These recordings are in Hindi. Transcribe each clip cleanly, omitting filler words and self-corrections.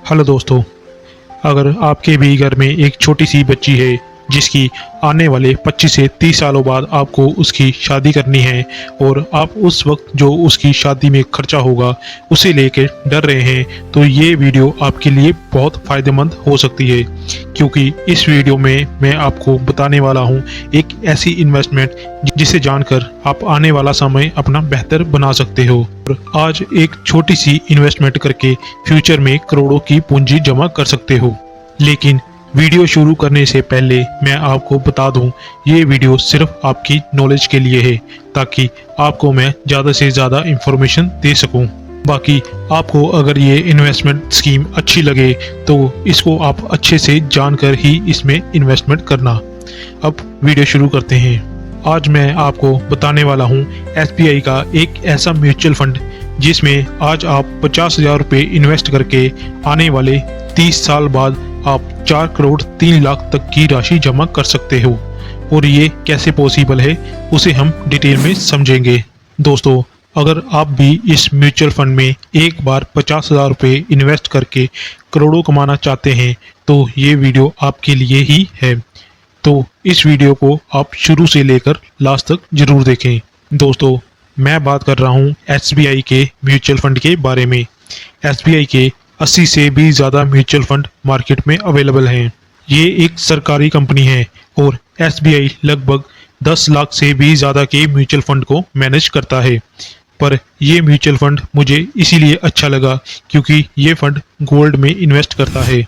हेलो दोस्तों, अगर आपके भी घर में एक छोटी सी बच्ची है जिसकी आने वाले 25 से 30 सालों बाद आपको उसकी शादी करनी है और आप उस वक्त जो उसकी शादी में खर्चा होगा उसे लेकर डर रहे हैं, तो ये वीडियो आपके लिए बहुत फ़ायदेमंद हो सकती है। क्योंकि इस वीडियो में मैं आपको बताने वाला हूँ एक ऐसी इन्वेस्टमेंट जिसे जानकर आप आने वाला समय अपना बेहतर बना सकते हो और आज एक छोटी सी इन्वेस्टमेंट करके फ्यूचर में करोड़ों की पूंजी जमा कर सकते हो। लेकिन वीडियो शुरू करने से पहले मैं आपको बता दूं, ये वीडियो सिर्फ आपकी नॉलेज के लिए है ताकि आपको मैं ज़्यादा से ज़्यादा इंफॉर्मेशन दे सकूं। बाकी आपको अगर ये इन्वेस्टमेंट स्कीम अच्छी लगे तो इसको आप अच्छे से जानकर ही इसमें इन्वेस्टमेंट करना। अब वीडियो शुरू करते हैं। आज मैं आपको बताने वाला हूँ SBI का एक ऐसा म्यूचुअल फंड जिसमें आज आप 50,000 रुपये इन्वेस्ट करके आने वाले 30 साल बाद आप 4 करोड़ 3 लाख तक की राशि जमा कर सकते हो। और ये कैसे पॉसिबल है उसे हम डिटेल में समझेंगे। दोस्तों, अगर आप भी इस म्यूचुअल फंड में एक बार 50,000 रुपये इन्वेस्ट करके करोड़ों कमाना चाहते हैं तो ये वीडियो आपके लिए ही है। तो इस वीडियो को आप शुरू से लेकर लास्ट तक जरूर देखें। दोस्तों, मैं बात कर रहा हूँ SBI के म्यूचुअल फंड के बारे में। SBI के 80 से भी ज़्यादा म्यूचुअल फंड मार्केट में अवेलेबल हैं। ये एक सरकारी कंपनी है और SBI लगभग 10 लाख से भी ज़्यादा के म्यूचुअल फंड को मैनेज करता है। पर ये म्यूचुअल फंड मुझे इसीलिए अच्छा लगा क्योंकि ये फंड गोल्ड में इन्वेस्ट करता है।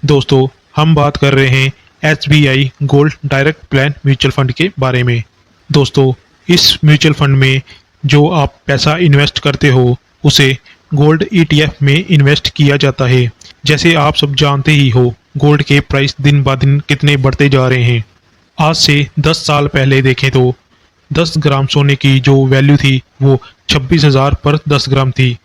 दोस्तों, हम बात कर रहे हैं SBI gold direct plan mutual fund के बारे में। दोस्तों, इस म्यूचुअल फंड में जो आप पैसा इन्वेस्ट करते हो उसे गोल्ड ETF में इन्वेस्ट किया जाता है। जैसे आप सब जानते ही हो, गोल्ड के प्राइस दिन ब दिन कितने बढ़ते जा रहे हैं। आज से 10 साल पहले देखें तो 10 ग्राम सोने की जो वैल्यू थी वो 26,000 पर 10 ग्राम थी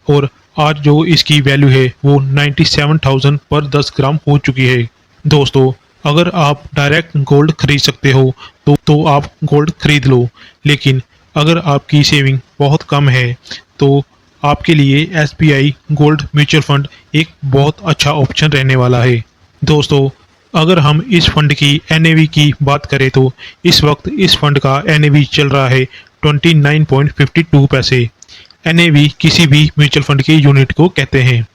और आज जो इसकी वैल्यू है वो 97,000 पर 10 ग्राम हो चुकी है। दोस्तों, अगर आप डायरेक्ट गोल्ड खरीद सकते हो तो आप गोल्ड खरीद लो, लेकिन अगर आपकी सेविंग बहुत कम है तो आपके लिए SBI गोल्ड म्यूचुअल फंड एक बहुत अच्छा ऑप्शन रहने वाला है। दोस्तों, अगर हम इस फंड की NAV की बात करें तो इस वक्त इस फंड का NAV चल रहा है 29.52 पैसे। NAV किसी भी म्यूचुअल फंड के यूनिट को कहते हैं।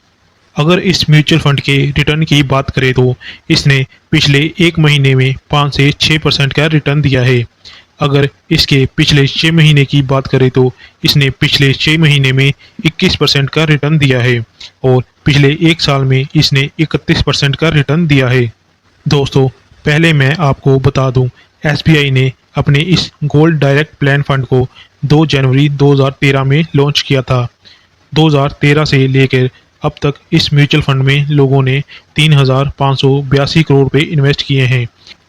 अगर इस म्यूचुअल फंड के रिटर्न की बात करें तो इसने पिछले एक महीने में 5 से 6% का रिटर्न दिया है। अगर इसके पिछले 6 महीने की बात करें तो इसने पिछले 6 महीने में 21% का रिटर्न दिया है और पिछले एक साल में इसने 31% का रिटर्न दिया है। दोस्तों, पहले मैं आपको बता दूं, SBI ने अपने इस गोल्ड डायरेक्ट प्लान फंड को 2 जनवरी 2013 में लॉन्च किया था। 2013 से लेकर अब तक इस म्यूचुअल फंड में लोगों ने 3,582 करोड़ रुपये इन्वेस्ट किए हैं।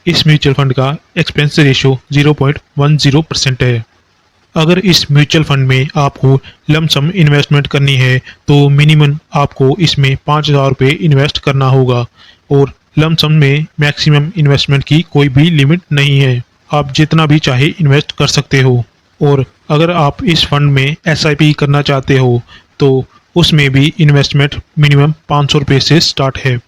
इस म्यूचुअल फंड का एक्सपेंस रेशो 0.10% है। अगर इस म्यूचुअल फंड में आपको लमसम इन्वेस्टमेंट करनी है तो मिनिमम आपको इसमें 5,000 रुपये इन्वेस्ट करना होगा और लमसम में मैक्सिमम इन्वेस्टमेंट की कोई भी लिमिट नहीं है। आप जितना भी चाहे इन्वेस्ट कर सकते हो। और अगर आप इस फंड में SIP करना चाहते हो तो उसमें भी इन्वेस्टमेंट मिनिमम 500 रुपये से स्टार्ट है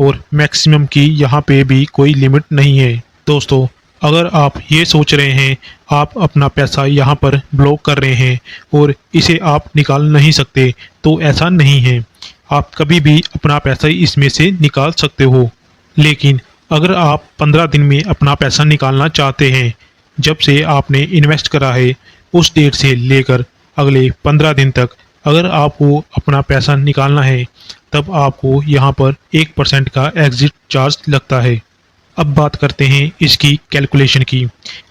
और मैक्सिमम की यहाँ पे भी कोई लिमिट नहीं है। दोस्तों, अगर आप ये सोच रहे हैं आप अपना पैसा यहाँ पर ब्लॉक कर रहे हैं और इसे आप निकाल नहीं सकते, तो ऐसा नहीं है। आप कभी भी अपना पैसा इसमें से निकाल सकते हो। लेकिन अगर आप 15 दिन में अपना पैसा निकालना चाहते हैं, जब से आपने इन्वेस्ट करा है उस डेट से लेकर अगले 15 दिन तक अगर आपको अपना पैसा निकालना है तब आपको यहाँ पर 1% का एग्जिट चार्ज लगता है। अब बात करते हैं इसकी कैलकुलेशन की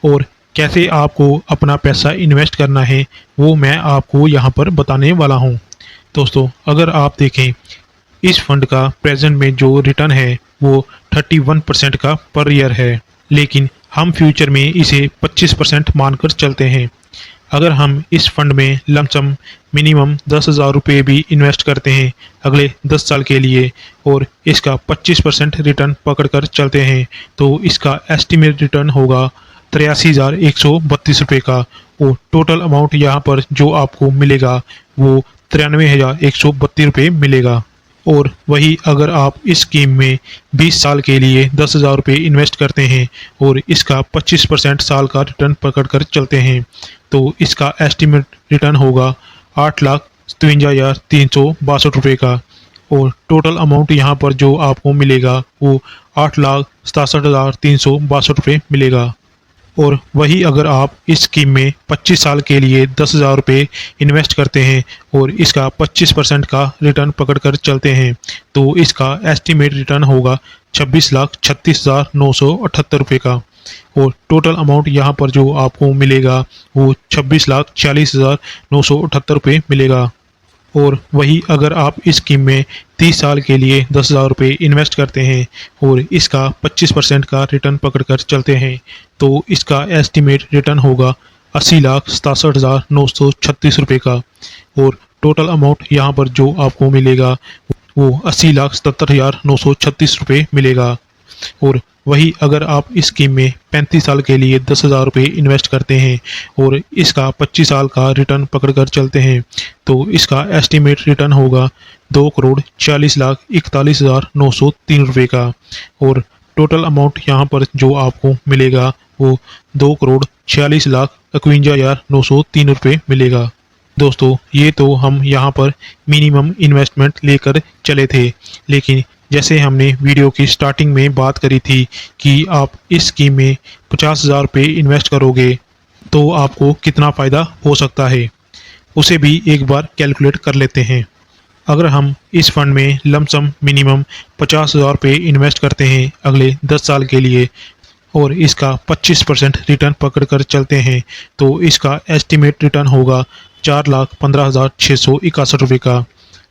और कैसे आपको अपना पैसा इन्वेस्ट करना है वो मैं आपको यहाँ पर बताने वाला हूँ। दोस्तों, अगर आप देखें इस फंड का प्रेजेंट में जो रिटर्न है वो 31% का पर ईयर है, लेकिन हम फ्यूचर में इसे 25% मानकर चलते हैं। अगर हम इस फंड में लमसम मिनिमम 10,000 रुपये भी इन्वेस्ट करते हैं अगले 10 साल के लिए और इसका 25% रिटर्न पकड़कर चलते हैं तो इसका एस्टिमेट रिटर्न होगा 83,132 रुपये का और टोटल अमाउंट यहाँ पर जो आपको मिलेगा वो 93,132 रुपये मिलेगा। और वही अगर आप इस स्कीम में 20 साल के लिए 10,000 रुपये इन्वेस्ट करते हैं और इसका 25% साल का रिटर्न पकड़ कर चलते हैं तो इसका एस्टिमेट रिटर्न होगा 8,53,362 रुपये का। और टोटल अमाउंट यहाँ पर जो आपको मिलेगा वो 8,67,362 रुपये मिलेगा। और वही अगर आप इस स्कीम में 25 साल के लिए 10,000 रुपये इन्वेस्ट करते हैं और इसका 25% का रिटर्न पकड़ कर चलते हैं तो इसका एस्टिमेट रिटर्न होगा 26,36,978 रुपये का। और टोटल अमाउंट यहाँ पर जो आपको मिलेगा वो 26,40,978 रुपये मिलेगा। और वही अगर आप इस स्कीम में 30 साल के लिए 10,000 रुपये इन्वेस्ट करते हैं और इसका 25% का रिटर्न पकड़कर चलते हैं तो इसका एस्टिमेट रिटर्न होगा 80,67,936 रुपये का। और टोटल अमाउंट यहाँ पर जो आपको मिलेगा वो 80,77,936 रुपये मिलेगा। और वही अगर आप इस स्कीम में 35 साल के लिए 10,000 रुपये इन्वेस्ट करते हैं और इसका 25 साल का रिटर्न पकड़कर चलते हैं तो इसका एस्टिमेट रिटर्न होगा 2,40,41,903 रुपये का। और टोटल अमाउंट यहाँ पर जो आपको मिलेगा वो 2,46,51,903 रुपये मिलेगा। दोस्तों ये तो हम यहाँ पर मिनिमम इन्वेस्टमेंट लेकर चले थे, लेकिन जैसे हमने वीडियो की स्टार्टिंग में बात करी थी कि आप इस स्कीम में 50,000 रुपये इन्वेस्ट करोगे तो आपको कितना फ़ायदा हो सकता है उसे भी एक बार कैलकुलेट कर लेते हैं। अगर हम इस फंड में लमसम मिनिमम 50,000 रुपये इन्वेस्ट करते हैं अगले 10 साल के लिए और इसका 25% रिटर्न पकड़कर चलते हैं तो इसका एस्टिमेट रिटर्न होगा 4,15,661 रुपये का।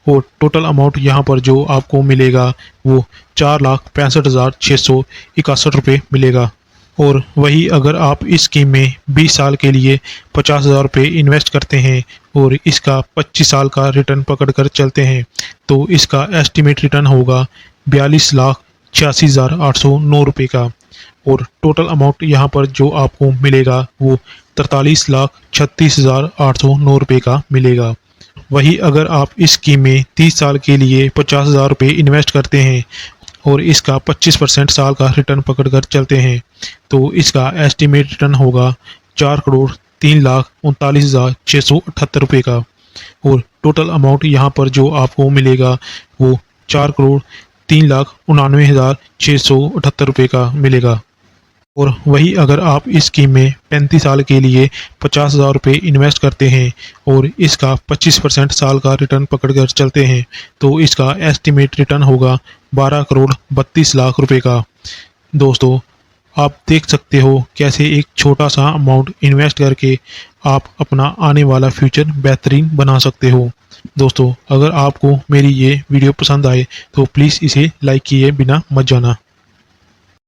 और टोटल अमाउंट यहाँ पर जो आपको मिलेगा वो 4,65,661 रुपये मिलेगा। और वही अगर आप इस स्कीम में 20 साल के लिए 50,000 रुपये इन्वेस्ट करते हैं और इसका 25 साल का रिटर्न पकड़कर चलते हैं तो इसका एस्टिमेट रिटर्न होगा 42,86,809 रुपये का। और टोटल अमाउंट यहाँ पर जो आपको मिलेगा वो 43,36,809 रुपये का मिलेगा। वही अगर आप इस स्कीम में 30 साल के लिए 50,000 रुपये इन्वेस्ट करते हैं और इसका 25% साल का रिटर्न पकड़कर चलते हैं तो इसका एस्टिमेट रिटर्न होगा 4,03,39,678 रुपये का। और टोटल अमाउंट यहाँ पर जो आपको मिलेगा वो 4,03,99,678 रुपये का मिलेगा। और वही अगर आप इस स्कीम में 35 साल के लिए 50,000 रुपये इन्वेस्ट करते हैं और इसका 25% साल का रिटर्न पकड़कर चलते हैं तो इसका एस्टिमेट रिटर्न होगा 12,32,00,000 रुपये का। दोस्तों आप देख सकते हो कैसे एक छोटा सा अमाउंट इन्वेस्ट करके आप अपना आने वाला फ्यूचर बेहतरीन बना सकते हो। दोस्तों अगर आपको मेरी ये वीडियो पसंद आए तो प्लीज़ इसे लाइक किए बिना मत जाना।